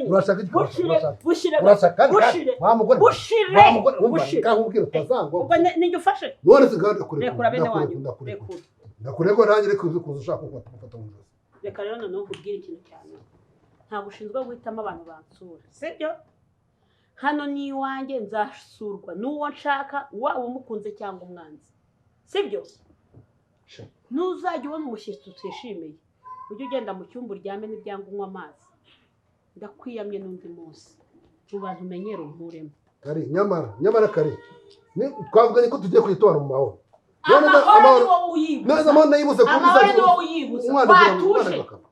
urashaka iki urashaka wa mugore kahubwira utazango ubwo ninjye ufashe none se kandi rekura bene wanyu ndakurego nanjye reka kuza ushaka gufata mu nzozi reka rero noneho nkubwire ikintu cyane ntabwo ushinzwe guhitamo abantu bansura sibyo hano ni iwanjye nzasurwa n'uwo nshaka waba umukunze cyangwa umwanzi sibyo ntuzajya ubona umushyitsi utishimiye ujye ugenda mu cyumba uryame n'ibyanga unywa amazi ndakwiyamye n'undi munsi mu bantu umenyera umuremo kare nyamara kare twavuganye ko tugiye kwitora mu mahoro neza amahoro nayibuze kuri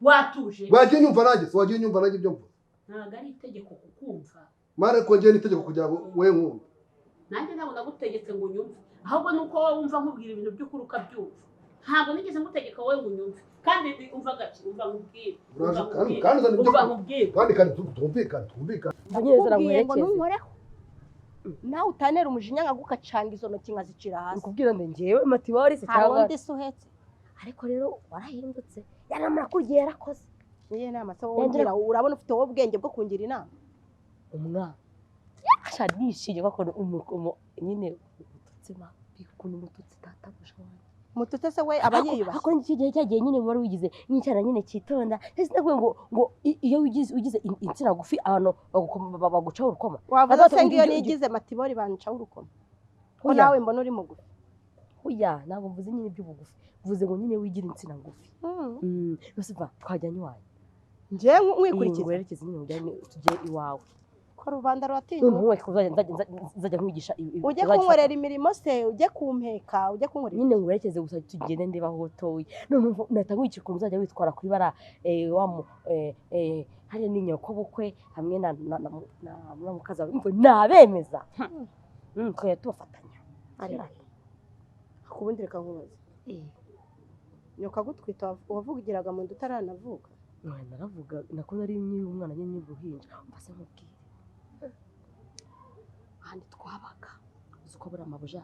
watuje wagiye nyumva nanjye ibyo mvuga ntabwo ari itegeko kukumva mare kongera n'itegeko kugira ngo we nkumva nanjye ntabwo nagutegetse ngo unyumve ahubwo nuko wowe wumva nkubwira ibintu by'ukuri ukabyumva ntabwo nigeze ngutegeka wowe ngo unyumve kandi umva gake umva nkubwire kandi tumvikana ubwiye ngo ntunkoreho nawe utanera umujinya nkagukacanga izo ntoki nkazicira hasi ukubwira ngo njyewe matiba wari se cyangwa wundi se uhetse ariko rero warahindutse yaramara ko ugiye yarakoze niyo nama se wowe urabona ufite wowe ubwenge bwo kungira inama umwana ashadishije bakora nyine ututsima bikuntu mututsi tatabusha wanjye mutute se we aba yiyubashye ako ngiye cyagiye nyine wari wigize nyicara nyine cyitonda ese ngo iyo ugize insina gufi abantu baguca urukoma wavuze se ngiyo nigize matibori banca urukoma ko nawe mbona uri mugufi oya ntabwo mvuze nyine by'ubugufi mvuze ngo nyine wigira insina ngufi basiva twajyanye iwawe nje nkwikurikira werekeze nyine ujyane tujye iwawe ko rubanda rwatinya nzajya nkwigisha ujye kunkorera imirimo se ujye kumpeka ujye kunkorera nyine ngwerekeze gusa tugende ndeba hotoye none nahita nkwigisha ukuntu uzajya witwara kuri bara hariya ni nyokobukwe hamwe na mukaza nabemeza twajya tubafatanya kubundi reka nkubaze nyoka gutwita wavugiraga mu nda utaranavuka naravuga nako nari nyiri umwana nyine uruhinja mbase nkubwire ahandi twabaga uzi ko buriya mabuja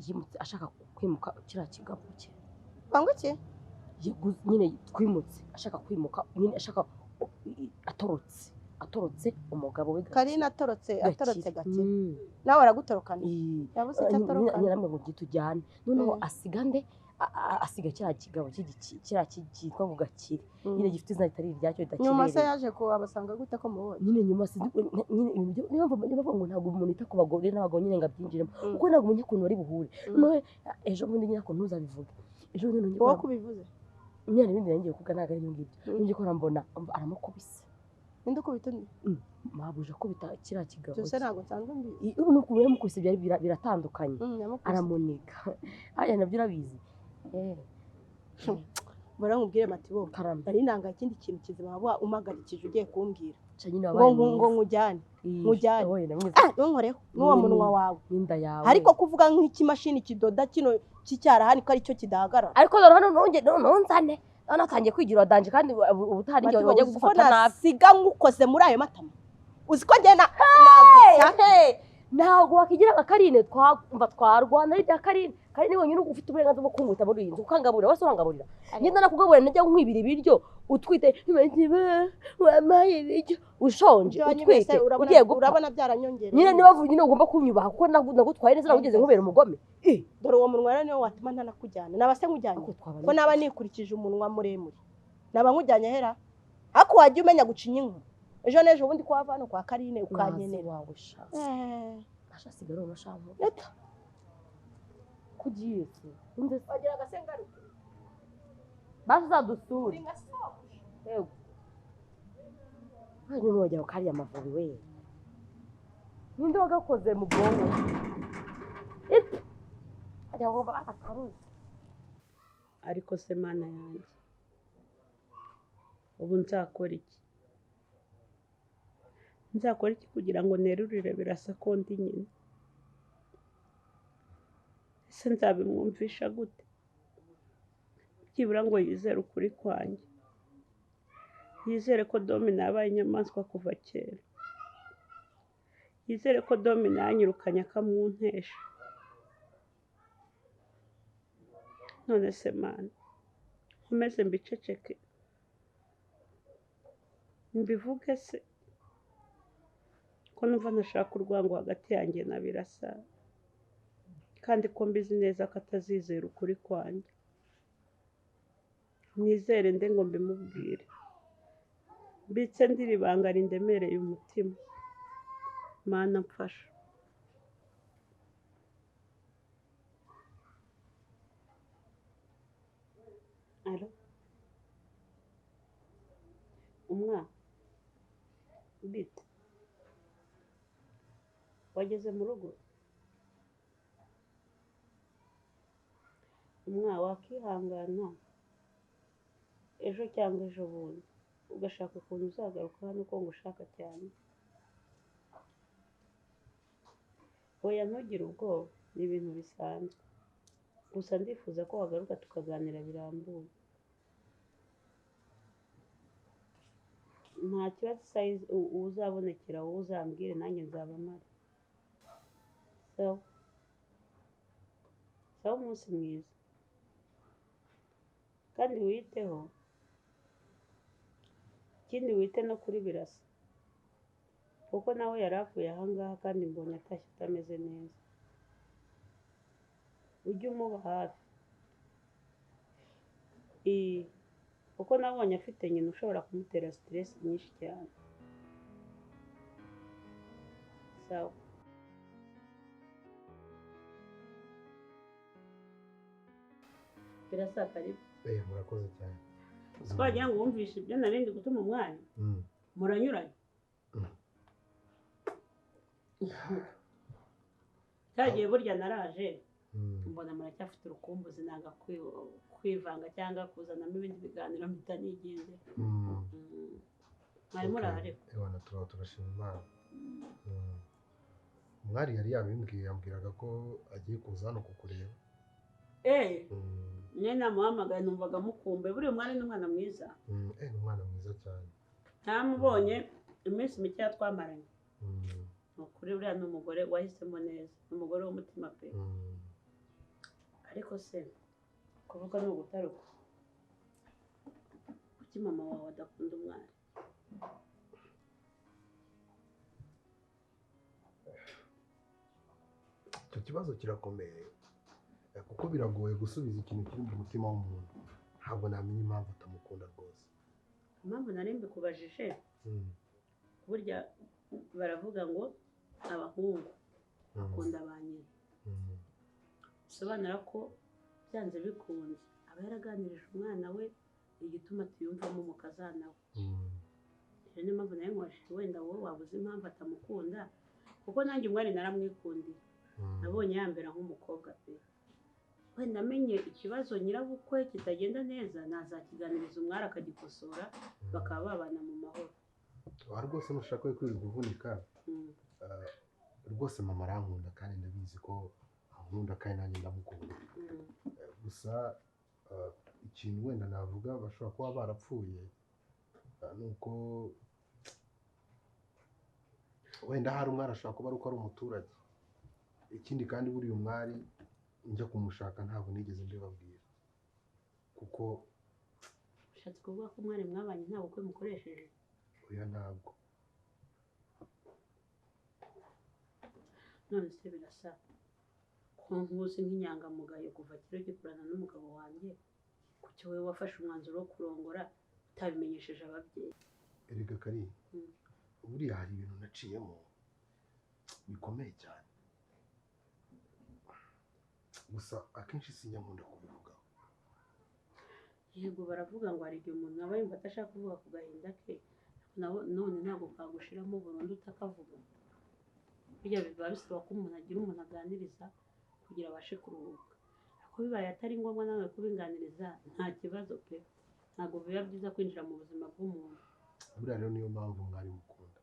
yimutse ashaka kwimuka kiriya kigabo cye bangwa iki nyine twimutse ashaka kwimuka nyine ashaka atorotse umugabo we Karina atorotse gake nawe aragutorokana yabuze icyo atorokana nyine ngo gitujyane noneho asiga kiriya kigabo kiriya cyitwa ngo Gakire nyine gifite izina ritari iryacyo ridakirere nyuma se yaje kubasanga gute ko mubonye nyine nyuma nyine niyo bavuga ngo ntabwo umuntu ita ku bagore n'abagabo nyine ngo abyinjiremo kuko ntabwo umenya ukuntu bari buhure noneho ejo bundi nyine ko ntuzabivuge ejo bundi nongeye wowe kubivuze nyine ibindi nangiye kuvuga ntabwo ari ngibyo nongeye ko mbona aramukubise ninde ukubita undi mabuja kubita kiriya kigabo cyose ntabwo nsanzwe mbizi nuko yamukubise byari biratandukanye aramuniga aya nabyo urabizi bora nkubwire matibo ari nanga ikindi kintu kizima waba umagarikije ugiye kumbwira ngo nkujyane ntunkoreho n'uwo munwa wawe n'inda yawe ariko kuvuga nk'ikimashini kidoda kino cy'icyarahani ko aricyo kidahagarara ariko nonzane natangiye kwigira danje kandi ubutari igihe wajya gufata nabi siga ngukoze muri ayo matama uzi ko ngena ntabwo wakigira nka Karine twarwana ari bya Karine wenyine ufite uburenganzira bwo kunguta muri iyi nzu ukangaburira wese urangaburira ngenda nakugaburira najya nkwibira ibiryo utwite wamaye ibiryo ushonje utwite ugiye gupfa urabona byaranyongera nyine nibavuye nyine ugomba kunyubaha kuko nagutwaye neza nagugeze nkubera umugome dore uwo munwa rero niwo watuma ntanakujyana nabase nkujyanye ko naba nikurikije umunwa muremure naba nkujyanye hera ako wajya umenya gucinya inkuru ejo n'ejo ubundi ko wava hano kwa Karine ukanyenera wawe sha ashasigaye urashamu kugiye inde wagira agasengaruke bazadusura yego hanyuma wajya kari amavubi we ninde wagakoze mu bwonko ajya ngo bakaruzi ariko se mana yanjye ubu nzakora iki kugira ngo nerurire birasa ko ndi nyine ese nzabimwumvisha gute byibura ngo yizere ukuri kwanjye yizere ko Domina yabaye inyamaswa kuva kera yizere ko Domina yanyirukanye akamuntesha. None se mana, nkomeze mbiceceke mbivuge se ko numva ntashaka urwango hagati yanjye na Birasa, kandi ko mbizi neza ko atazizera ukuri kwanjye. Nizere nde ngo mbimubwire, mbitse ndiri ibanga rindemereye umutima. Mana mfasha. Alo umwana bite, wageze mu rugo? Umwana wakihangana ejo cyangwa ejo bundi ugashaka ukuntu uzagaruka hano ko ngushaka cyane. Oya ntugire ubwoba, ni ibintu bisanzwe, gusa ndifuza ko wagaruka tukaganira birambuye. Nta kibazo isaha uzabonekera wowe uzambwire nanjye nzaba mpari. Sawa sawa, umunsi mwiza kandi wiyiteho. Ikindi wite no kuri Birasa kuko nawe yari avuye ahangaha kandi mbonye atashye atameze neza. Ujye umuba hafi kuko nabonye afite nyina ushobora kumutera stress nyinshi cyane. Sawa. Birasa karibu. Murakoze cyane. Twagira ngo wumvishe ibyo narindi gutuma umwanya. Muranyuranye. Cyagiye burya naraje mbona muracyafite urukumbuzi, nanga kwivanga cyangwa kuzanamo ibindi biganiro mpita nigenze. Mwari murahari? Ewana turashima Imana. Umwari yari yabimbwiye, yambwiraga ko agiye kuza hano kukureba. Nyine namuhamagaye numvaga mukumbuye. Buriya umwari ni umwana mwiza. Ni umwana mwiza cyane. Ntamubonye iminsi mike twamaranye. Ukuri uriya ni umugore wahisemo neza, ni umugore w'umutima pe. Ariko se kuvuga ni ugutaruka, kuki mama wawe adakunda umwari? Icyo kibazo kirakomeye kuko biragoye gusubiza ikintu kiri mu mutima w'umuntu. Ntabwo namenya impamvu atamukunda rwose. Impamvu nari mbikubajije, burya baravuga ngo abahungu bakunda ba nyina. Bisobanura ko byanze bikunze aba yaraganirije umwana we igituma tuyumvamo umukazana we. Rero niyo mpamvu nawe nkwashije, wenda wowe wabuze impamvu atamukunda, kuko nanjye umwari naramwikundiye. Nabonye yambera nk'umukobwa pe. Wenda amenye ikibazo nyirabukwe kitagenda neza, nazakiganiriza umwari akagikosora, bakaba babana mu mahoro. Rwose nushaka kwirirwa uvunika, rwose mama arankunda kandi ndabizi ko ankunda kandi nanjye ndamukunda. Gusa ikintu wenda navuga bashobora kuba barapfuye nuko wenda hari umwari ashobora kuba ari uko ari umuturage. Ikindi kandi buriya umwari njya kumushaka ntabwo nigeze mbibabwira kuko ushatse kuvuga ko umwari mwabanye nta bukwe mukoresheje? Oya ntabwo. None se Birasa ko nkuzi nk'inyangamugayo kuva kera ugikurana n'umugabo wanjye, kuki wowe wafashe umwanzuro wo kurongora utabimenyesheje ababyeyi? Erega Kari, buriya hari ibintu naciyemo bikomeye cyane, gusa akenshi sinkunda kubivugaho. Yego baravuga ngo hari igihe umuntu aba yumva atashaka kuvuga ku gahinda ke, none ntabwo kagushiramo burundu utakavuga. Burya biba bisaba ko umuntu agira umuntu aganiriza kugira abashe kuruhuka. Ariko bibaye atari ngombwa nawe kubinganiriza nta kibazo pe. Ntabwo biba byiza kwinjira mu buzima bw'umuntu. Buriya rero niyo mpamvu umwari mukunda.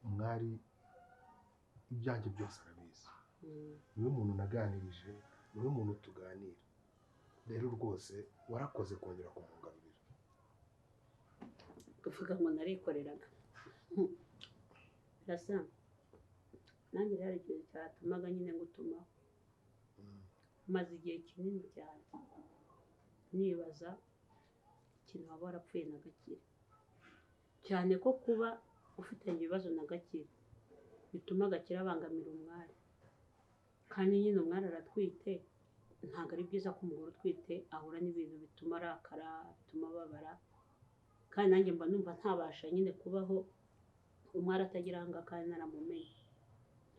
Umwari ibyanjye byose arabizi. Niwe muntu naganirije, niwe muntu tuganira. Rero rwose warakoze kongera kumungarurira. Kuvuga ngo narikoreraga. Birasa nanjye rero hari ikintu cyatumaga nyine ngutumaho maze igihe kinini cyane nibaza ikintu waba warapfuye na Gakire, cyane ko kuba ufitanye ibibazo na Gakire bituma Gakire abangamira umwari, kandi nyine umwari aratwite, ntabwo ari byiza ko umugore utwite ahura n'ibintu bituma arakara, bituma ababara, kandi nanjye mba numva ntabasha nyine kubaho umwari atagira anga kandi naramumenye.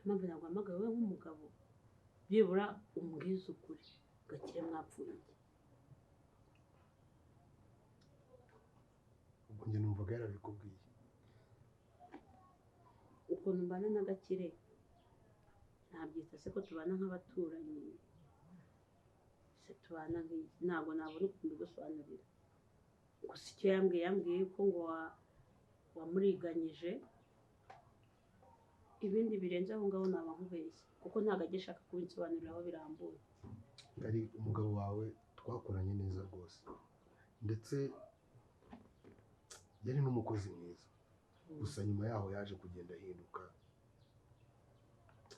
Niyo mpamvu naguhamagaye wowe nk'umugabo byibura umbwize ukuri, Gakire mwapfuye iki? ubwo njye numvaga yarabikubwiye. Ukuntu mbana na Gakire nabyita se ko tubana nk'abaturanyi, se tubana nk'iki? Ntabwo nabona ukuntu mbigusobanurira, gusa icyo yambwiye ko ngo wamuriganyije, ibindi birenze aho ngaho naba nkubeshye kuko ntabwo ajya ashaka kubinsobanuriraho birambuye. Ari umugabo wawe twakoranye neza rwose, ndetse yari n'umukozi mwiza, gusa nyuma yaho yaje kugenda ahinduka,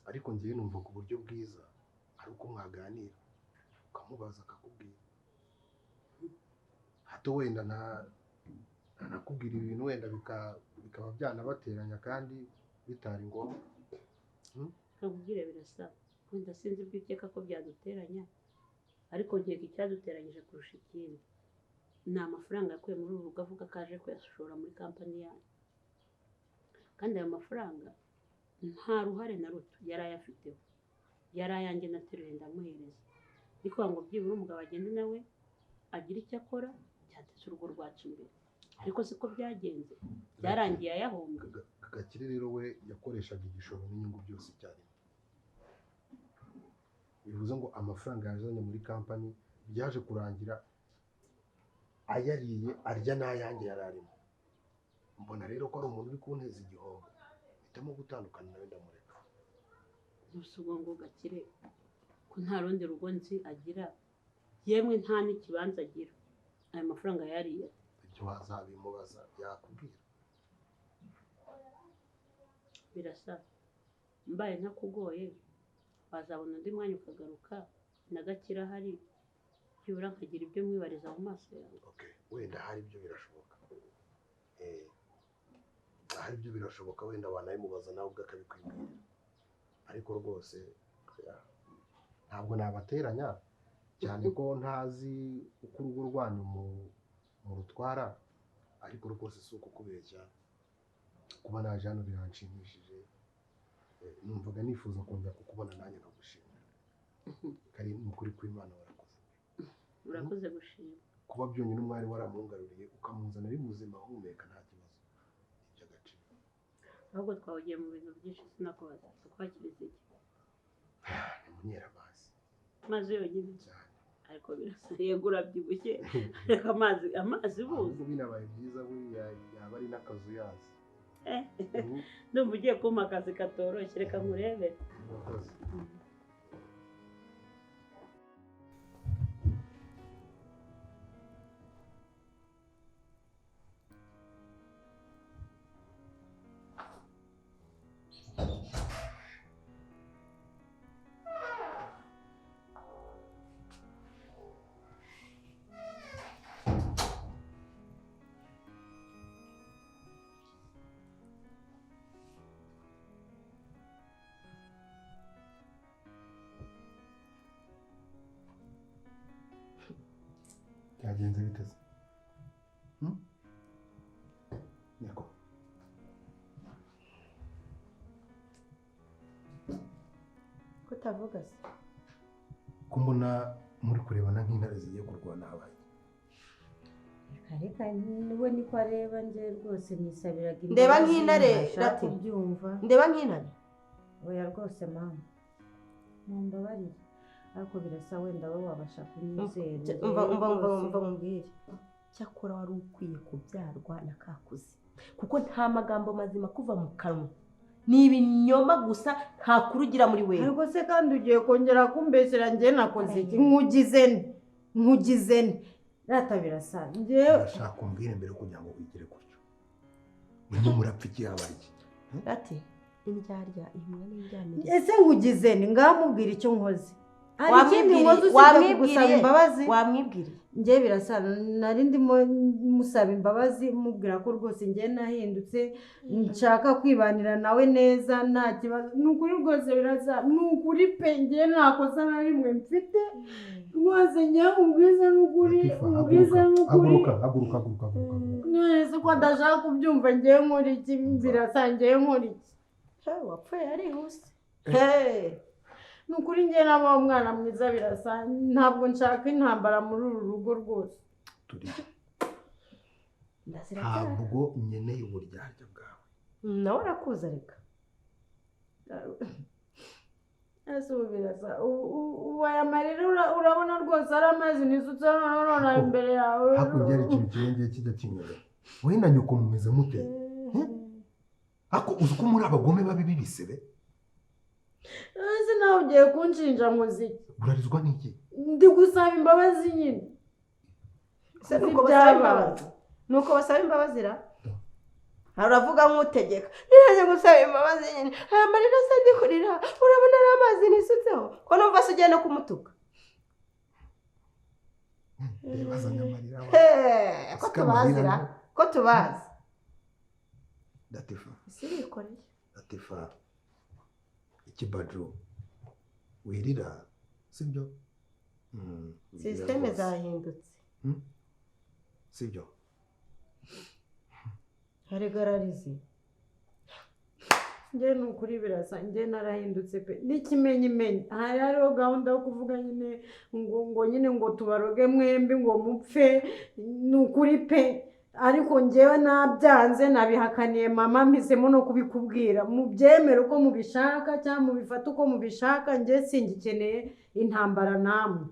ariko ngewe numva ku buryo bwiza ari uko mwaganira ukamubaza akakubwira, hato wenda ntanakubwira ibintu wenda bikaba byanabateranya kandi bitari ngombwa. Nkakubwire birasa, wenda sinzi ibyo ukeka ko byaduteranya, ariko nkeka icyaduteranyije kurusha ikindi ni amafaranga yakuye muri uru rugo avuga ko aje kuyashora muri kampani yanyu, kandi ayo mafaranga nta ruhare na ruto yari ayafiteho, yari ayanjye nateruye ndamuhereza, ariko ngo byibura umugabo agende nawe agira icyo akora cyateza urugo rwacu imbere, ariko siko byagenze, byarangiye ayahombye. Gakire rero we yakoreshaga igishoro n'inyungu byose icyarimwe, bivuze ngo amafaranga yazanye muri kampani byaje kurangira ayariye arya n'ayanjye yari arimo. Mbona rero ko ari umuntu uri kunteza igihombo, mpitamo gutandukana nawe ndamureka. Ntusugo ngo Gakire ko nta rundi rugo nzi agira, yemwe nta n'ikibanza agira, ayo mafaranga yariye. Ibyo wazabimubaza yakubwira. Birasa, mbaye ntakugoye wazabona undi mwanya ukagaruka na Gakire ahari, byibura nkagira ibyo mwibariza mu maso yawe. Okay, wenda hari ibyo birashoboka, hari ibyo birashoboka, wenda wanabimubaza nawe ubwo akabikwibwira, ariko rwose ntabwo nabateranya, cyane ko ntazi uko urugo rwanyu murutwara, ariko rwose si uko kubeshya, kuba naje hano biranshimishije, numvaga nifuza kongera kukubona nanjye nkagushimira, kandi ni ukuri kw'Imana warakoze. Urakoze gushima. Kuba byonyine umwari waramungaruriye ukamuzana ari muzima ahumeka nta kibazo, ni iby'agaciro. Ahubwo twawugiye mu bintu byinshi sinakubaza, tukwakiriza iki? Ni munyeramazi. Amazi yonyine cyane. Ariko birasa yego urabyibushye, reka amazi buzi. Ahubwo binabaye byiza buriya yaba ari n'akazu yazi. Ndumva ugiye kumpa akazi katoroshye, reka nkurebere. Murakoze. Byagenze bite se? Yego. Kutavuga se? Ko mbona muri kurebana nk'intare zigiye kurwana habaye. Reka niwe niko areba, nje rwose nisabiraga imbabazi. Ndeba nk'intare rati kubyumva. Ndeba nk'intare. Oya rwose mama, mumbabarire, ariko birasa wenda wowe wabasha kunyizera. Umva mumbwire, cyakora wari ukwiye kubyarwa na Kakuzi, kuko nta magambo mazima kuva mu kanwa, ni ibinyoma gusa, nta kuru ugira muri wewe. Ariko se kandi ugiye kongera kumbesera njye nakoze iki? Nkugize nte rata birasa njyewe. Ndashaka umbwire mbere kugira ngo wigire gutyo. Murimo murapfa iki habaye iki? Ati indyarya ihumwa n'indyamirizi ese ngugize ni ngamubwira icyo nkoze hari ikindi nkoze usibye kugusaba imbabazi wamwibwiriye njye birasa nari ndimo musaba imbabazi mubwira ko rwose njye nahindutse nshaka kwibanira nawe neza nta kibazo ni ukuri rwose birasa ni ukuri pe njye nta kosa na rimwe mfite rwose njye ubwiza ni ukuri ubwiza ni ukuri haguruka none ko adashaka kubyumva njye nkora iki birasa njye nkora iki wapfuye arihuse ni ukuri njye nabaho umwana mwiza birasa ntabwo nshaka intambara muri uru rugo rwose ntabwo nkeneye uburyarya bwawe nawe urakuza reka ese ubu birasa ubu aya marira urabona rwose ari amazi nisutse none imbere yawe hakurya hari ikintu kirengeye kijya kinyura wowe na nyoko mumeze mute ako uzi ko muri abagome babi b'ibisebe ese nawe ugiye kunshinja muziki urarizwa n'iki ndi gusaba imbabazi nyine se nuko basaba imbabazi ra uravuga nk'utegeka niraje gusaba imbabazi nyine aya marira se ndi kurira urabona ari amazi nisutseho ko numva se ugiye no kumutuka bazanye amarira ko tubazira ko tubazi Latifa sirikoreye Latifa ikibaju wirira sibyo sisiteme zahindutse sibyo harigararize njye ni ukuri birasa njye narahindutse pe n'ikimenyimenyi hari hariho gahunda yo kuvuga nyine ngo nyine ngo tubaroge mwembi ngo mupfe ni ukuri pe ariko njyewe nabyanze nabihakaniye mama mpisemo no kubikubwira mubyemere uko mubishaka cyangwa mubifata uko mubishaka njye singikeneye intambara namwe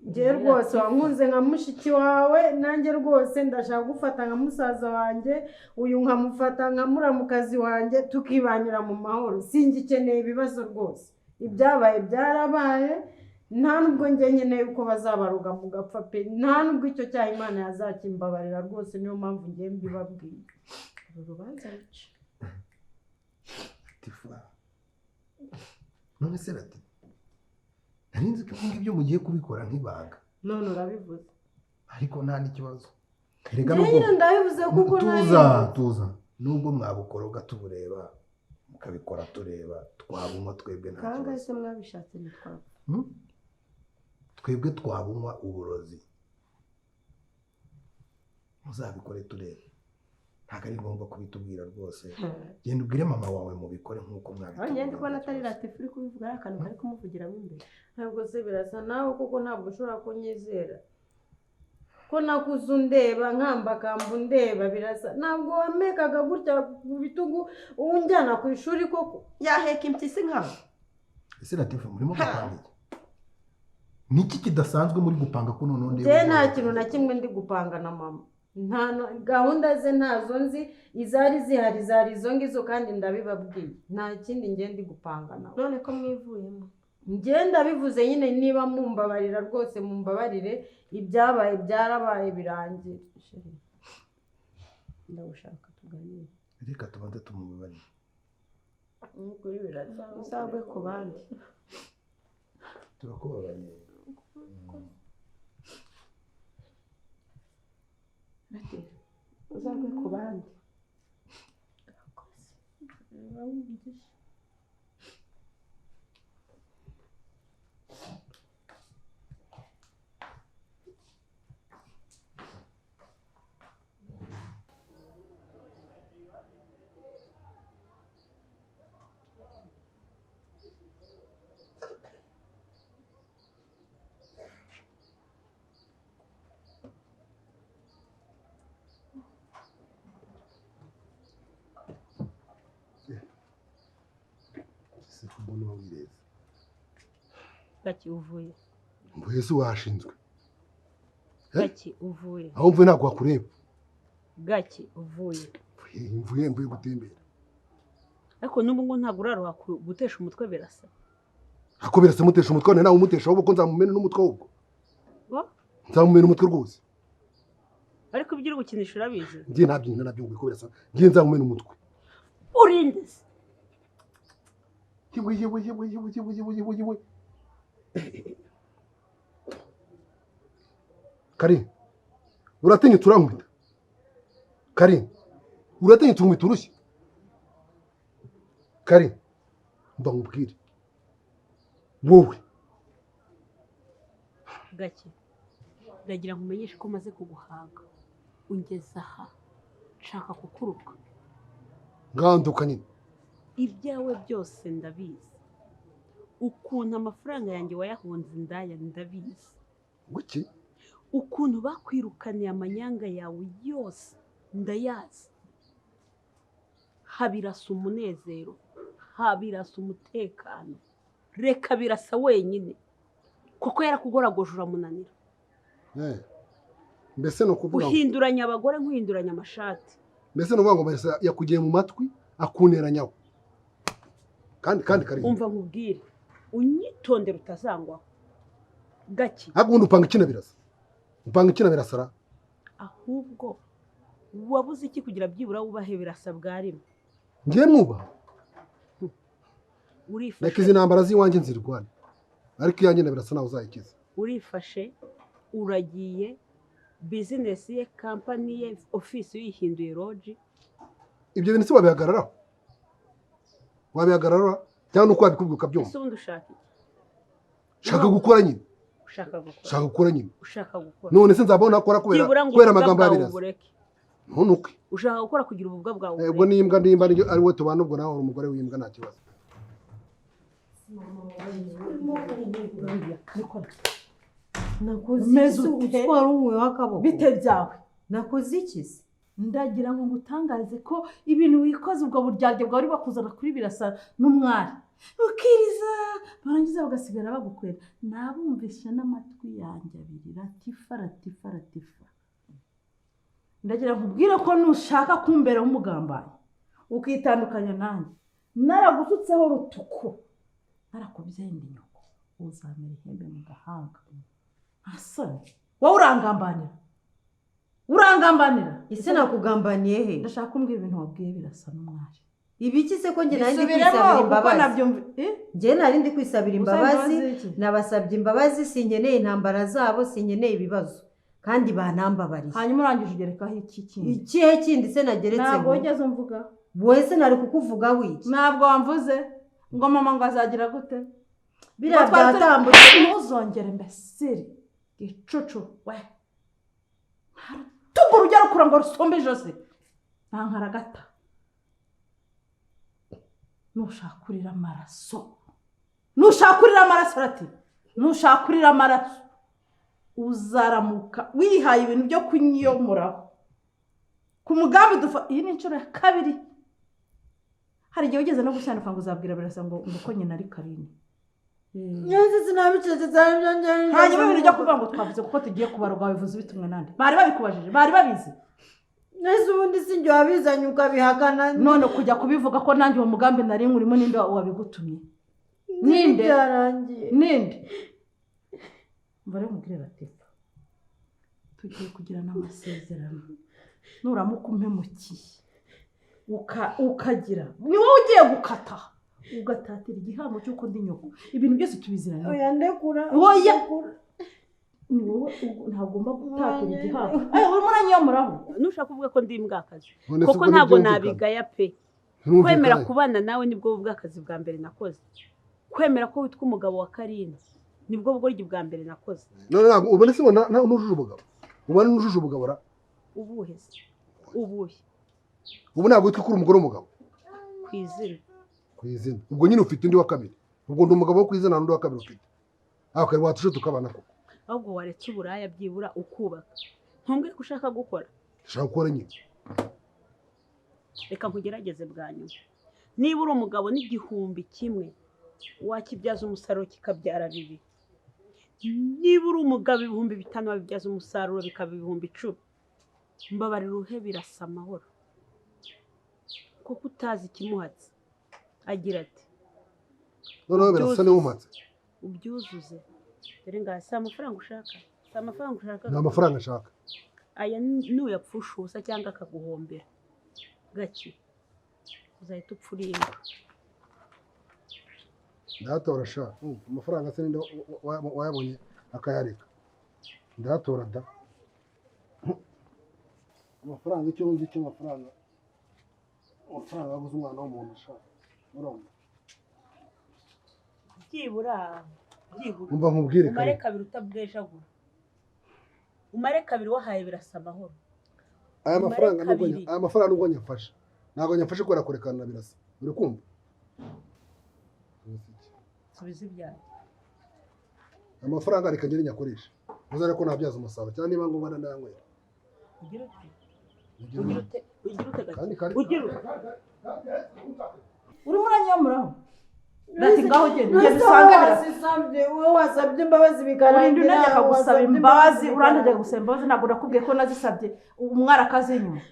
njye rwose wankunze nka mushiki wawe nanjye rwose ndashaka gufata nka musaza wanjye uyu nkamufata nka muramukazi wanjye tukibanira mu mahoro singikeneye ibibazo rwose ibyabaye byarabaye nta nubwo njye nkeneye uko bazabaruga mu gapfa pe nta nubwo icyo cyaha Imana yazakimbabarira rwose niyo mpamvu njye mbibabwiye uru rubanza ruca Latifa none se Latifa nari nzi ko ibyo mugiye kubikora nk'ibanga none urabivuze ariko nta n'ikibazo njye ndabivuze kuko tuza nubwo mwabukoroga tubureba mukabikora tureba twabunywa twebwe nta kibazo kangahe se mwabishatse nitwaba twebwe twabunywa uburozi muzabikore turebe ntabwo ari ngombwa kubitubwira rwose genda ubwire mama wawe mubikore nk'uko mwabitubwira ngende kubona atari Latifa uri kubivuga ari akantu kari kumuvugiramo imbere ntabwo se birasa nawe kuko ntabwo ushobora kunyizera ko nakuze undeba nkambakamba undeba birasa ntabwo wamekaga gutya mu bitugu unjyana ku ishuri koko yaheka impyisi nkawe ese Latifa murimo gupanga iki niki kidasanzwe muri gupanga ko noneho njye nta kintu na kimwe ndi gupanga na mama nta gahunda ze ntazo nzi izari zihari zari izo ngizo kandi ndabibabwiye nta kindi njye ndi gupanga nawe none ko mwivuyemo njye ndabivuze nyine niba mumbabarira rwose mumbabarire ibyabaye byarabaye birangira ndagushaka tuganire reka tubanze tumubabarire nk'ukuri birasa uzagwe ku bandi turakubabariye uzagwe ku bandi mbona wabireza gaki uvuye mvuye se washinzwe gaki uvuye aho mvuye ntabwo wakureba gaki uvuye mvuye gutembera ariko n'ubu ngo ntabwo uraruha gutesha umutwe birasa ako birasa mutesha umutwe nawe umutesha ahubwo ko nzamumena n'umutwe ahubwo nzamumena umutwe rwose ariko ibyo uri gukinisha urabizi njye ntabyina nabyo ngo birasa njye nzamumena umutwe urinde se yewe. Kari, uratinya turankubita. Kari, uratinya tunkubita urushyi. Kari, mba nkubwire. Wowe. Gake. Ndagira nkumenyeshe ko maze kuguhaga. Ungeza aha. Nshaka kukuruka. Nganduka nyine. Ibyawe byose ndabizi. Ukuntu amafaranga yanjye wayahunze indaya ndabizi. Guki? Ukuntu bakwirukaniye amanyanga yawe yose ndayazi. Habirasa umunezero, habirasa umutekano. Reka birasa wenyine. Kuko yarakugoragoje uramunanira. Mbese no kuvuga uhinduranya abagore nk'uhinduranya amashati. Mbese no kuvuga ngo Marisa yakugiye mu matwi akuneranyaho. Kandi Kari. Umva nkubwire. Unyitondera utazangwaho. Gaki. Hagundi upanga ikina birasa. Upanga ikina birasara. Ahubwo wabuze iki kugira byibura wubahe birasa bwarimo. Ngiye mwubaha. Urifashe. Reka izi ntambara z'iwanjye nzirwana. Ariko iyanjye na birasa nawe uzayikiza. Urifashe, uragiye, business ye, company ye, office yihinduye lodge. Ibyo bintu si wabihagararaho. Wabihagarara cyangwa nuko wabikubwira ukabyumva. Ese ubundi ushaka iki? Shaka gukora nyine. Ushaka gukora. None se nzabona akora kubera amagambo y'abirasa. Ntunuke. Ushaka gukora kugira ububwa bwawe. Ubwo nimbwa ari we tubana ubwo nawe umugore w'imbwa nta kibazo. Nakoze utwara umwe w'akaboko. Bite byawe. Nakoze iki se? Ndagira ngo ngutangarize ko ibintu wikoze ubwo buryarya bwawe bakuzana kuri birasa n'umwari. Ukiriza barangiza bagasigara bagukwera. Nabumvishe n'amatwi yanjye abiri latifa. Ndagira nkubwire ko nushaka kumbera umugambanyi ukitandukanya nanjye. Naragusutseho rutuko. Narakubyendi nyoko. Uzamera ihembe mu gahanga. Asane. Wowe urangambanira. Ese nakugambaniye he? Ndashaka kumbwira ibintu wabwiye birasa n'umwari. Ibiki se ko njye nari ndi kwisabira imbabazi. Njye nari ndi kwisabira imbabazi, nabasabye imbabazi, sinkeneye intambara zabo, sinkeneye ibibazo. Kandi banambabariye. Hanyuma urangije ugerekaho iki kindi? Ikihe kindi se nageretseho? Ntabwo wigeze umvuga. Wowe se nari kukuvuga wiki? Ntabwo wamvuze ngo mama ngo azagira gute? Biriya byatambutse. Ntuzongere mbesiri. Gicucu we. Tugura ujya rukura ngo rusombe ijosi. Ntankaragata. Nushakurira amaraso. Rati. Nushakurira amaraso. Uzaramuka wihaye ibintu byo kunyiyomuraho. Ku mugambi iyi ni inshuro ya kabiri. Hari igihe ugeze no gushyanuka ngo uzabwira birasa ngo ko nyina ari Karine. Nyanze sinabicece cyane byongera. Hanyuma ibintu byo kuvuga ngo twavuze kuko tugiye kubarwa bivuze bitumwe nande. Bari babikubajije, bari babizi. Nese ubundi sinjye wabizanye ukabihakana. None kujya kubivuga ko nanjye uwo mugambi nari nkurimo ninde wabigutumye. Ninde? Mbare mugire Latifa. Tugiye kugirana amasezerano. Nuramuka umpemukiye. Ukagira. Ni wowe ugiye gukata. Ugatatira igihango cy'uko ndi nyoko. Ibintu byose tubiziranye. Oya ndekura. Ni wowe ntagomba gutatira igihango. Urimo uranyomuraho. Nushaka kuvuga ko ndi imbwakazi. Kuko ntabwo nabigaya pe. Kwemera kubana nawe nibwo bw'akazi bwa mbere nakoze. Kwemera ko witwa umugabo wa Karine nibwo bugoryi bwa mbere nakoze. None ntabwo ubone se nujuje ubugabo. Ubone nujuje ubugabo ra. Ubuhe. Ubu ntabwo witwa kuri umugore w'umugabo. Kwizina. Ubwo nyine ufite undi wa kabiri. Ubwo ndi umugabo wo kwizina n'undi wa kabiri ufite. Aho kare watushe tukabana koko. Ahubwo waretse uburaya byibura ukubaka. Ntumbwire ko ushaka gukora. Shaka gukora nyine. Reka nkugerageze bwa nyuma. Niba uri umugabo n'igihumbi kimwe wakibyaza umusaruro kikabyara bibi. Niba uri umugabo 5,000 wabibyaza umusaruro bikaba 10,000. Mbabarira uruhe birasa amahoro. Kuko utazi ikimuhatse. Agira ati. Noneho birasa n'umatse. Ubyuzuze. Dore ngasa amafaranga ushaka. Nta mafaranga ashaka. Aya nuyapfusha ubusa cyangwa akaguhombera. Gaki. Uzahita upfuringa. ndahatora sha amafaranga se ninde wayabonye akayareka ndahatora da amafaranga icyo nzi cyo amafaranga yabuze umwana w'umuntu sha urumva byibura umva nkubwire umare kabiri utabwejagura umare kabiri wahaye birasa amahoro aya mafaranga nubwo nyafashe ntabwo nyafashe kubera kurekana birasa uri kumva subiza ibyawe amafaranga reka ngere nyakoresha uzare ko nabyaza umusaruro cyane niba ngombwa ndanyanywera ugira ute urimo uranyamuraho ati ngaho genda usanga birasabye wowe wasabye imbabazi bikarangira urinde unajya gusaba imbabazi urantajya gusaba imbabazi ntabwo nakubwiye ko nazisabye umwari akaze inyuma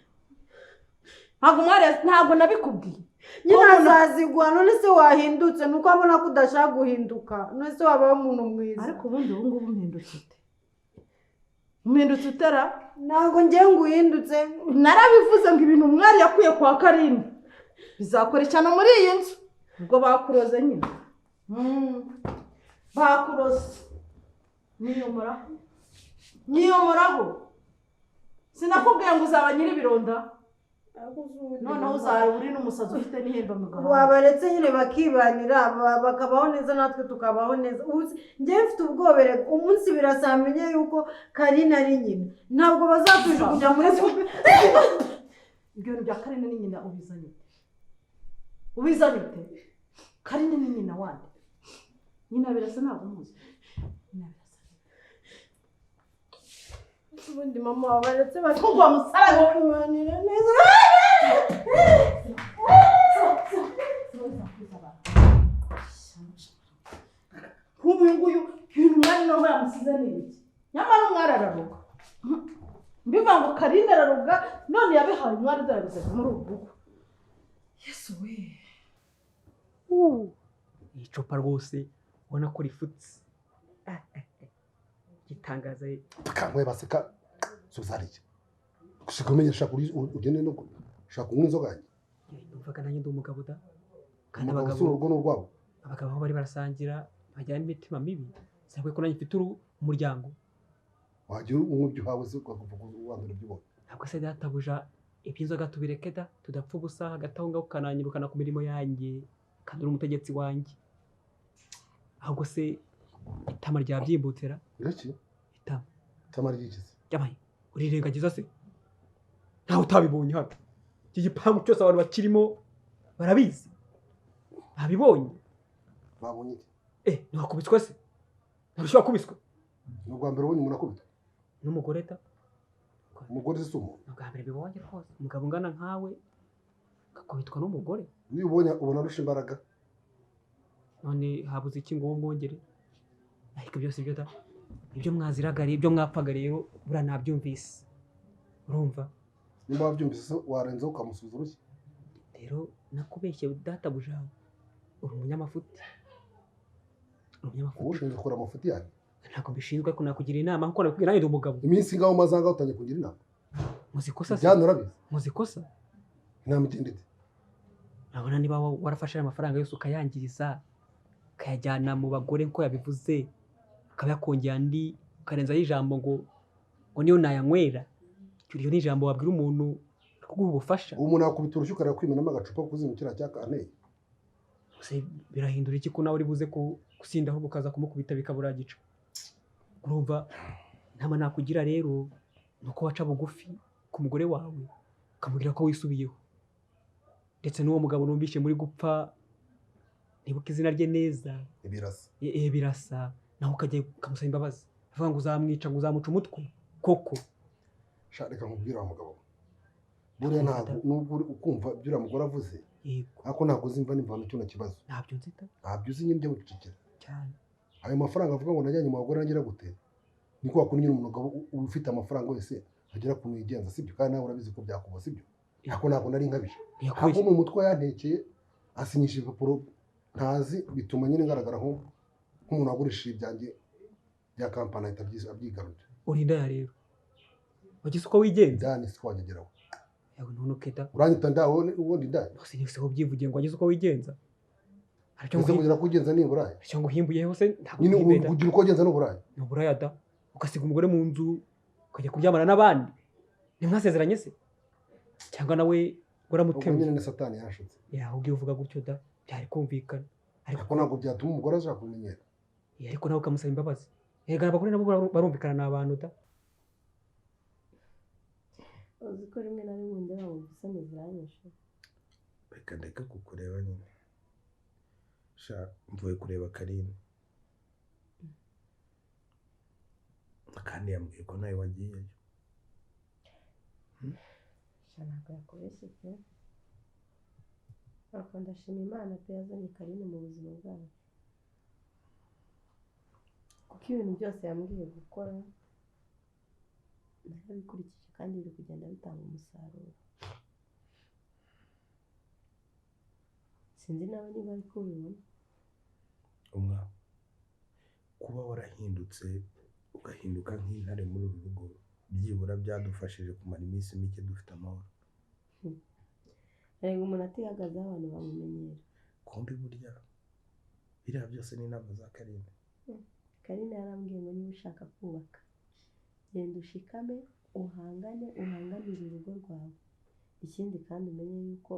ntabwo nabikubwiye nyine azazigwa none se wahindutse nuko abona ko udashaka guhinduka none se wabaho umuntu mwiza ariko ubundi ubu ngubu mpindutse utera ntabwo ngiye ngo uhindutse narabivuze ngo ibintu umwari yakuye kwa Karine bizakurikirana muri iyi nzu ubwo bakuroze nyine bakuroze niyomuraho sinakubwiye ngo uzaba nyir'ibironda noneho uzaba uri n'umusazi ufite n'ihembe mu gahanga wabaretse nyine bakibanira bakabaho neza natwe tukabaho neza njyewe mfite ubwobere umunsi birasamenye yuko Karine ari nyina ntabwo bazatujugunya muri ibyo bintu bya Karine ni nyina ubizanye ute Karine ni nyina wande nyina birasa ntabwo muzi ubundi mama wabaretse bakugwa musarago bakibanira neza nk'ubu nguyu ibintu umwari nawe yamusize n'ibiki nyamara umwari araruga mbivuga ngo Karine araruga none yabihaye umwari udarabizaga muri ubu rugo yesu we iyi cupa rwose ubona ko rifutse gitangaza kanwe baseka suzariye gushika umenyesha kuri ugende no shaka kunywa inzoga yanjye numvaga nanjye ndi umugabo da kandi abagabo urugo n'urwabo abagabo aho bari barasangira bajyana imitima mibi sabwe ko nanjye mfite umuryango wagira umubyo uhawe se ukavuga uwandura by'ubone ntabwo se databuja iby'inzoga tubireke da tudapfa ubusa hagati aho ngaho ukananyirukana ku mirimo yanjye kandi uri umutegetsi wanjye ahubwo se itama ryabyimbutera iraki itama ry'ikizi yabaye urirengagiza se ntawe utabibonye hano iki gipangu cyose abantu bakirimo barabizi babibonye babonye ntiwakubiswe se ntarushye wakubiswe ni ubwa mbere ubonye umuntu akubitwa n'umugore da umugore si umuntu ni ubwa mbere bibonye rwose umugabo ungana nkawe agakubitwa n'umugore iyo ubonye ubona arusha imbaraga none habuze iki ngo wongere ariko byose byo da ibyo mwaziragariye ibyo mwapfaga rero buriya nabyumvise urumva nimba wabyumvise se warenzaho ukamusubiza urushyi rero nakubeshye databuja uri umunyamafuti uba ushinzwe gukora amafuti yanyu ntabwo mbishinzwe ariko nakugira inama kuko nakubwira nanjye ndi umugabo iminsi ngaho maze ahangaha utangiye kugira inama muzikosa se ibyana urabizi muzikosa inama igendetse urabona niba warafashe amafaranga yose ukayangiriza ukayajyana mu bagore nko yabivuze akaba yakongera andi ukarenzaho ijambo ngo niyo nayanywera iryo ni ijambo wabwira umuntu kuguha ubufasha uwo muntu yakubita urushyi ukareba kwimenamo agacupa kuzimukira cyaka anteye birahindura iki ko nawe uri buze gusinda ahubwo ukaza kumukubita bikabura gica urumva ntama nakugira rero ni uko waca bugufi ku mugore wawe ukamubwira ko wisubiyeho ndetse n'uwo mugabo numvise muri gupfa nibuka izina rye neza birasa nawe ukajya ukamusaba imbabazi avuga ngo uzamwica ngo uzamuca umutwe koko reka nkubwire wa mugabo buriya ntabwo nubwo ukumva ibyo uriya mugore avuze ariko ntabwo uzi imva n'imvano cy'ino kibazo ntabyo nzita ntabyo uzi nyine ujya wicecekera cyane ayo mafaranga avuga ngo najyanye mu bagore nangira gute niko wakunda nyine umugabo ufite amafaranga wese agera ku yigenza sibyo kandi nawe urabizi ko byakuba sibyo ariko ntabwo nari nkabije ntabwo mu mutwe yantekeye asinyisha ibipapuro ntazi bituma nyine ngaragara nk'umuntu wagurishije ibyanjye bya kampani ahita abyigarurira urinda ya rero wagize uko wigenza ndani si wanyageraho yawe ntunuketa uranyita ndawe ubundi ndani bose ni uko byivugiye ngo wagize uko wigenza ese kugira ko ugenza ni uburaya cyangwa uhimbuye hose ntabwo nyine uhimbuye da ugira uko ugenza ni uburaya ni uburaya da ugasiga umugore mu nzu ukajya kuryamana n'abandi ntimwasezeranye se cyangwa nawe ubwo waramuteruye nyine ni satani yashutse yaho ugiye uvuga gutyo da byari kumvikana ariko ntabwo byatuma umugore ashaka kumenyera ariko nawe ukamusaba imbabazi erega abagore nabo barumvikana ni abantu da uzi ko rimwe na rimwe ndeba wumva isoni ziranyishe reka ndeka kukureba nyine sha mvuye kureba Karine kandi yambwiye ko nawe wagiyeyo sha ntabwo yakubeshye pe ariko ndashima Imana pe yazanye Karine mu buzima bwawe kuko ibintu byose yambwiye gukora narabikurikije kandi biri kugenda bitanga umusaruro sinzi nawe niba ari kubibona kuba warahindutse ugahinduka nk'intare muri uru rugo byibura byadufashije kumara iminsi mike dufite amahoro erega umuntu atihagazeho abantu bamumenyera kumbi burya biriya byose ni inama za Karine Karine yarambwiye ngo niba ushaka kubaka genda ushikame uhanganire urugo rwawe ikindi kandi umenye yuko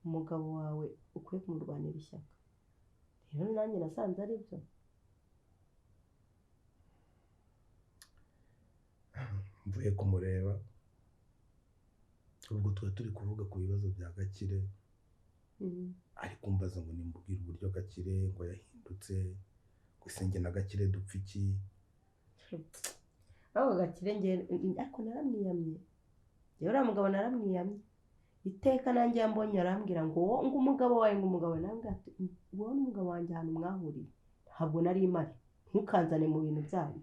umugabo wawe ukwiye kumurwanira ishyaka rero nanjye nasanze ari byo mvuye kumureba ubwo tuba turi kuvuga ku bibazo bya Gakire ariko mbaza ngo nimbubwire uburyo Gakire ngo yahindutse gusa njye na Gakire dupfa iki aho Gakire njye ariko naramwiyamye yewe uriya mugabo naramwiyamye iteka nanjye yambonye arambwira ngo umugabo wawe narambwira ati wowe n'umugabo wanjye ahantu mwahuriye ntabwo nari imari ntukanzane mu bintu byanyu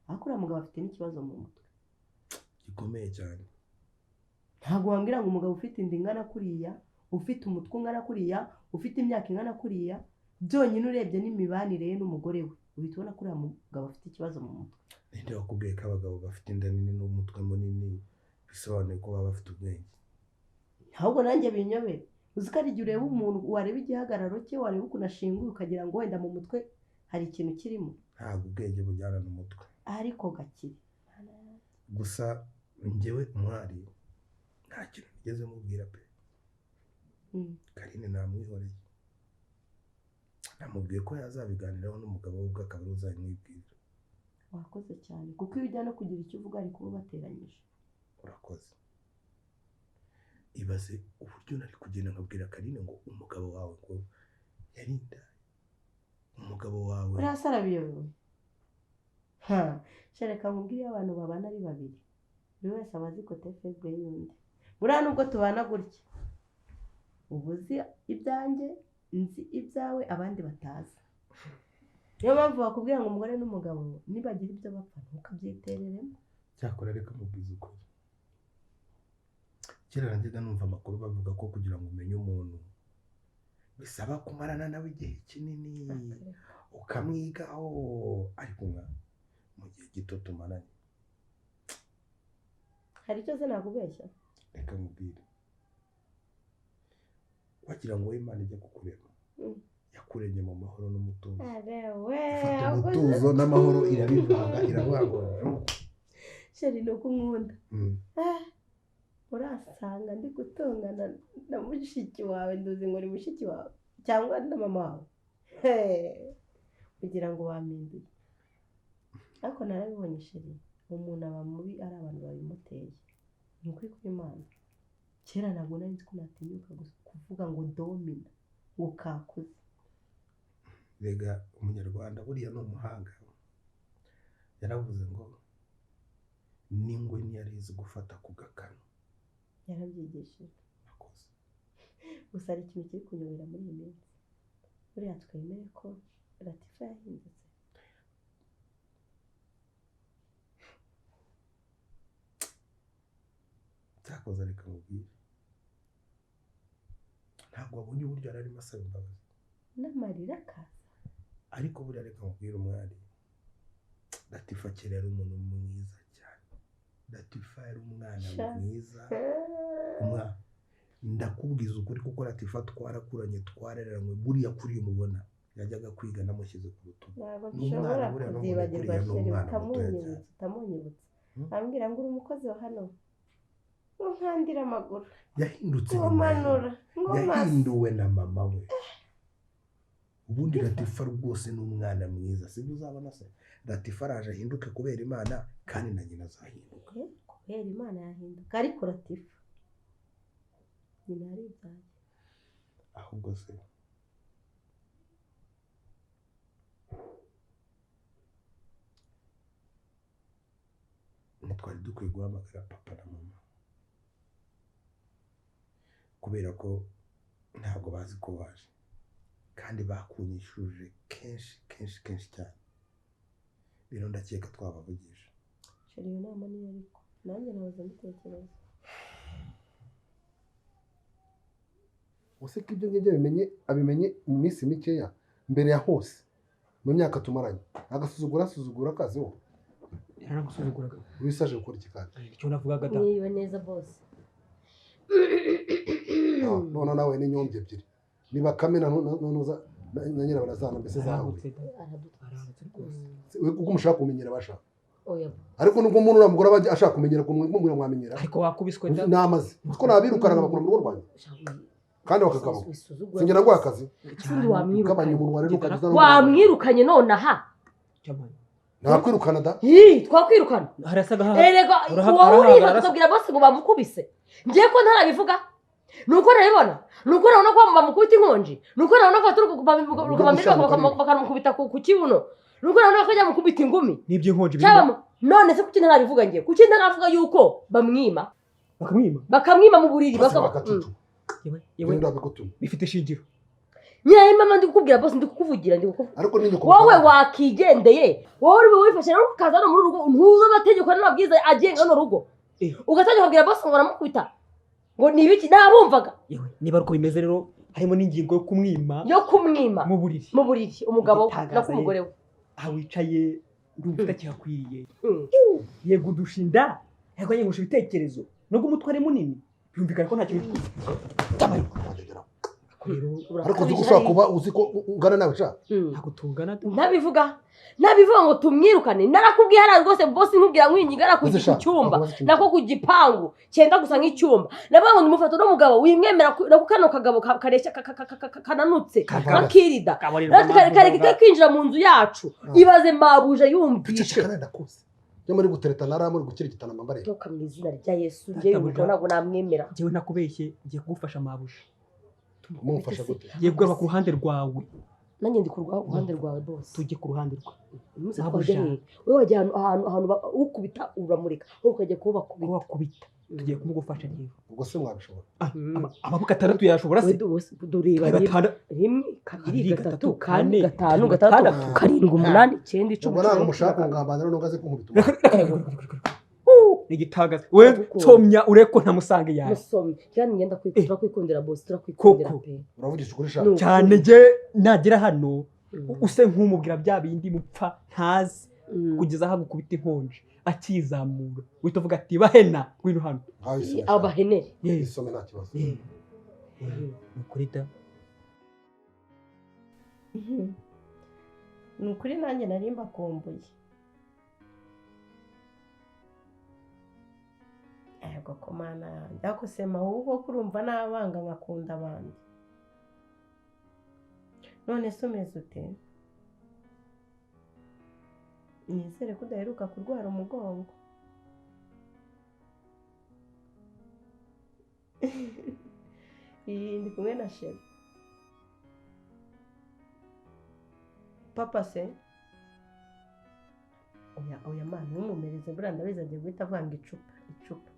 ariko uriya mugabo afite n'ikibazo mu mutwe gikomeye cyane ntabwo wambwira ngo umugabo ufite inda ingana kuriya ufite umutwe ungana kuriya ufite imyaka ingana kuriya byonyine urebye n'imibanire ye n'umugore we uhita ubona ko uriya mugabo afite ikibazo mu mutwe ninde wakubwiye ko abagabo bafite inda nini n'umutwe munini bisobanuye ko baba bafite ubwenge ahubwo nanjye binyobera uzi ko ari igihe ureba umuntu wareba igihagararo cye wareba ukuntu ashinguye ukagira ngo wenda mu mutwe hari ikintu kirimo ntabwo ubwenge bujyana n'umutwe ariko Gakire gusa njyewe umwari nta kintu nigeze mubwira pe Karine namwihoreye namubwiye ko yazabiganiraho n'umugabo we ubwo akaba ari uzabimwibwira wakoze cyane kuko iyo ujya no kugira icyo uvuga ari kuba bateranyije urakoze ibaze uburyo nari kugenda nkabwira Karine ngo umugabo wawe ngo yarinda umugabo wawe urasara biyobewe shereka mubwire iyo abantu babana ari babiri buri wese aba azi kote febwe y'undi buriya nubwo tubana gutya uba uzi ibyanjye nzi ibyawe abandi batazi niyo mpamvu bakubwira ngo umugore n'umugabo nibagira ibyo bapfa ntukabyitereremo cyakora reka mubwize ukuri kera najyaga numva amakuru bavuga ko kugira ngo umenye umuntu bisaba kumarana nawe igihe kinini ukamwigaho ariko mu gihe gito tumaranye hari icyo se nakubeshya reka mubwire wagira ngo Imana ijya kukurema yakuremye mu mahoro n'umutuzo ufata umutuzo n'amahoro irabivanga irabangurira sheri ni uko nkunda urasanga ndi gutongana na mushiki wawe nduzi ngo ni mushiki wawe cyangwa na mama wawe kugira ngo wampinduye ariko narabibonye sheri umuntu aba mubi ari abantu babimuteye ni ukuri kw'Imana kera ntabwo nari nzi ko natinyuka kuvuga ngo domina ngo kakuze rega umunyarwanda buriya ni umuhanga yaravuze ngo n'ingwe ntiyari izi gufata ku gakano yarabyigishije gusa hari ikintu kiri kunyobera muri iyi minsi buriya twemere ko Latifa yahindutse cyakoze reka mubwire ntabwo wabonye uburyo yari arimo asaba imbabazi n'amarira akaza ariko buriya reka mubwire umwari Latifa kera yari umuntu mwiza cyane Latifa yari umwana mwiza ndakubwiza ukuri kuko Latifa twarakuranye twareranywe buriya kuri umubona yajyaga kwiga namushyize ku rutugu ntabwo Ni umwana dushobora buriya no kuzibagirwa muri kuriya ni sheri umwana mutoya cyane. utamunyibutsa ambwira ngo uri umukozi wa hano ngo nkandire amaguru yahindutse ngo nyuma ye. manura ngo masa yahinduwe na mama we ubundi Latifa rwose ni umwana mwiza sibyo uzabona se Latifa araje ahinduke kubera Imana kandi na nyina azahinduka kubera Imana yahinduka ariko Latifa nyina ari ibyanjye ahubwo se ntitwari dukwiye guhamagara papa na mama kubera ko ntabwo bazi ko waje kandi bakunyishuje kenshi cyane rero ndakeka twabavugisha sheri iyo nama niyo ariko nanjye nahoze mbitekereza use ko ibyo ngibyo abimenye mu minsi mikeya mbere ya hose mu myaka tumaranye agasuzugura akazi wo yaragusuzuguraga wisaje gukora iki kandi icyo navugaga da niyo neza bose none nawe n'inyombye ebyiri niba kamena nuza na nyina barazana mbese zawe arahutse rwose uko mushaka kumenyera bashaka oya ariko nubwo umuntu uramugora aba ashaka kumenyera kumwe mwamenyera ariko wakubiswe da namaze kuko nabirukana bakora mu rugo rwanjye kandi bakagaruka singira ngo akazi ikindi wamwirukanye umunwa rero ukagiza wamwirukanye nonaha cyamani nakwirukana da twakwirukana harasaga erega wowe uriha tukabwira bose ngo bamukubise ngiye ko ntarabivuga nuko nabibona nuko nabona ko bamukubita inkonji nuko nabona ko bakamukubita ku kibuno nuko nabona ko ajya mukubita ingumi nibyo inkonji none se kuki ntarabivuga ngiye kuki ntaravuga yuko bamwima bakamwima mu buriri yewe bifite ishingiro nyine mama ndi kukubwira bose ndi kukuvugira ariko ninyo wowe wakigendeye wowe uri wifashe rero ukaza no mu rugo ntuzo amategeko n'amabwiriza agenga no rugo ugatangira kubwira bose ngo baramukubita ngo ni ibiki nabumvaga yewe niba uko bimeze rero harimo n'ingingo yo kumwima mu buriri umugabo nako umugore we aho wicaye ndumva utakihakwiriye yego udushinda yego yengusha ibitekerezo nubwo umutware munini byumvikana ko nta kintu ariko uzi gushaka kuba uzi ko ungana nawe sha ntabwo tungana nabivuga ngo tumwirukane narakubwiye hariya rwose bose nkubwira nk'inyiga ku cyumba nako ku gipangu cyenda gusa nk'icyumba navuga ngo nimufata n'umugabo wimwemera nako kano kagabo kareshya kananutse kakirida kareke kinjira mu nzu yacu ibaze mabuje yumvishe yo muri gutereta nara muri gukirigitana amambare toka mu izina rya Yesu ngiye ntabwo namwemera ngiye nakubeshye ngiye kugufasha mabuje mumfasha gute ngiye kuba ku ruhande rwawe nanjye ndi ku ruhande rwawe bose tujye ku ruhande rwawe wowe wajya ahantu ukubita uramurika wowe ukajya kuba bakubita tugiye kumugufasha rero ubwo se mwabishobora amaboko atandatu yashobora se dureba rimwe kabiri gatatu kane gatanu gatandatu karindwi umunani icyenda icumi ntabwo mushaka ngambana rero ngaze kunkubita igitagaze we nsomya ureko ntamusange yawe musomye cyane ngenda kwikundira boss turakwikundira pe uravugisha ukuri shaka cyane je nagira hano use nk'umubwira bya bindi mupfa ntazi kugeza aho gukubita inkonje akizamura uhita uvuga ati bahena ngwino hano abahenere isome nta kibazo nukuri da nukuri nanjye nari mbakumbuye ego ko mana yanjye ako sema ahubwo kurumva nabanga nkakunda abandi none se umeze ute nizere ko udaheruka kurwara umugongo ndi kumwe na sheri papa se oya mana ntumumereze buriya ndabizi agiye guhita avanga icupa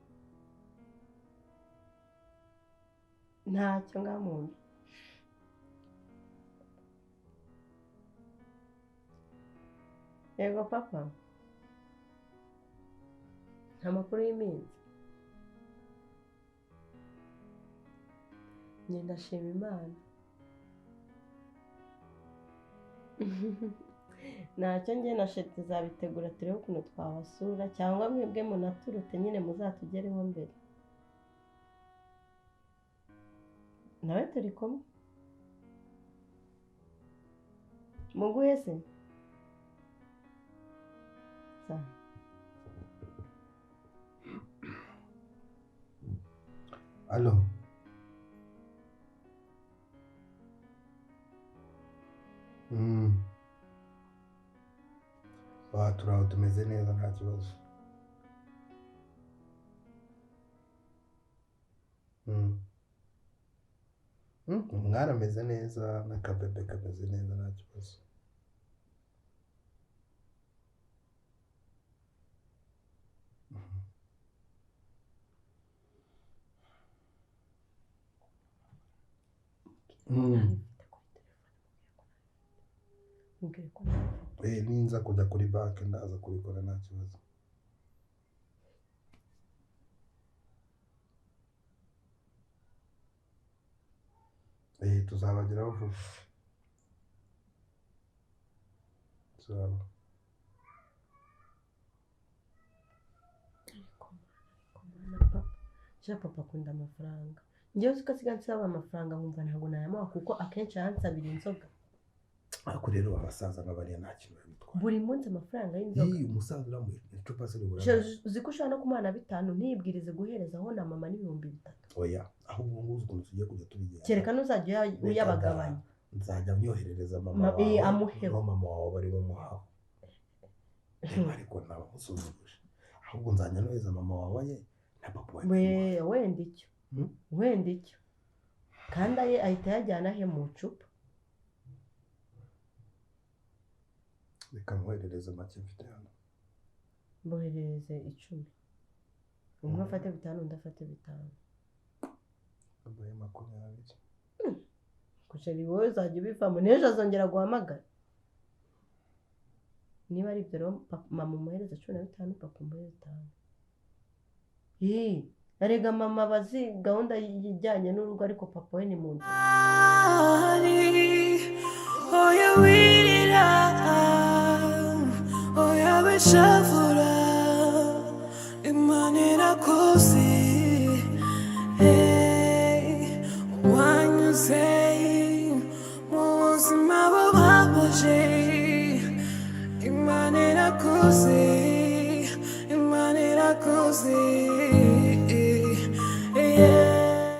ntacyo ngamuntu yego papa nta makuru y'iminsi njye ndashima Imana ntacyo njye na sheri tuzabitegura turebe ukuntu twabasura cyangwa mwebwe munaturute nyine muzatugereho mbere nawe turi kumwe muguhe se sawa alo turaho tumeze neza nta kibazo umwana ameze neza n'akabebe kameze neza nta kibazo ninza kujya kuri banki ndaza kubikora nta kibazo tuzabageraho vuba tuzaba papa akunda amafaranga njyewe uzi ko asigaye ansaba amafaranga nkumva ntabwo nayamuha kuko akenshi yansabira inzoga ariko rero abasaza nk'abariya nta kintu babitwara buri munsi amafaranga y'inzoga umusaza uramuha icupa se ribura uzi ko ushobora no kumuha na 5 ntiyibwirize guherezaho na mama n'ibihumbi 3 oya ahubwo nguzi ukuntu tugiye kujya tubigenza kereka n'uzajya uyabagabanya nzajya myoherereza mama wawe amuheho mama wawe bari bumuhaho ariko nabamusuzuguje ahubwo nzajya nohereza mama wawe ye na papa wawe wenda icyo kandi aye ahita yajyana he mu cupa reka mwoherereze make mfite hano mboherereze 10 umwe afate 5 undi afate 5 abaye 20 kusheri wowe uzajya ubivamo n'ejo azongera guhamagara niba ari ibyo rero mama umuhereza 15 papa umuhereza 5 arega mama bazi gahunda yijyanye n'urugo ariko papa we ni mu nzu oya wirira oya beshavura imana irakoze wanyuze mu buzima bubabaje imana irakoze imana irakoze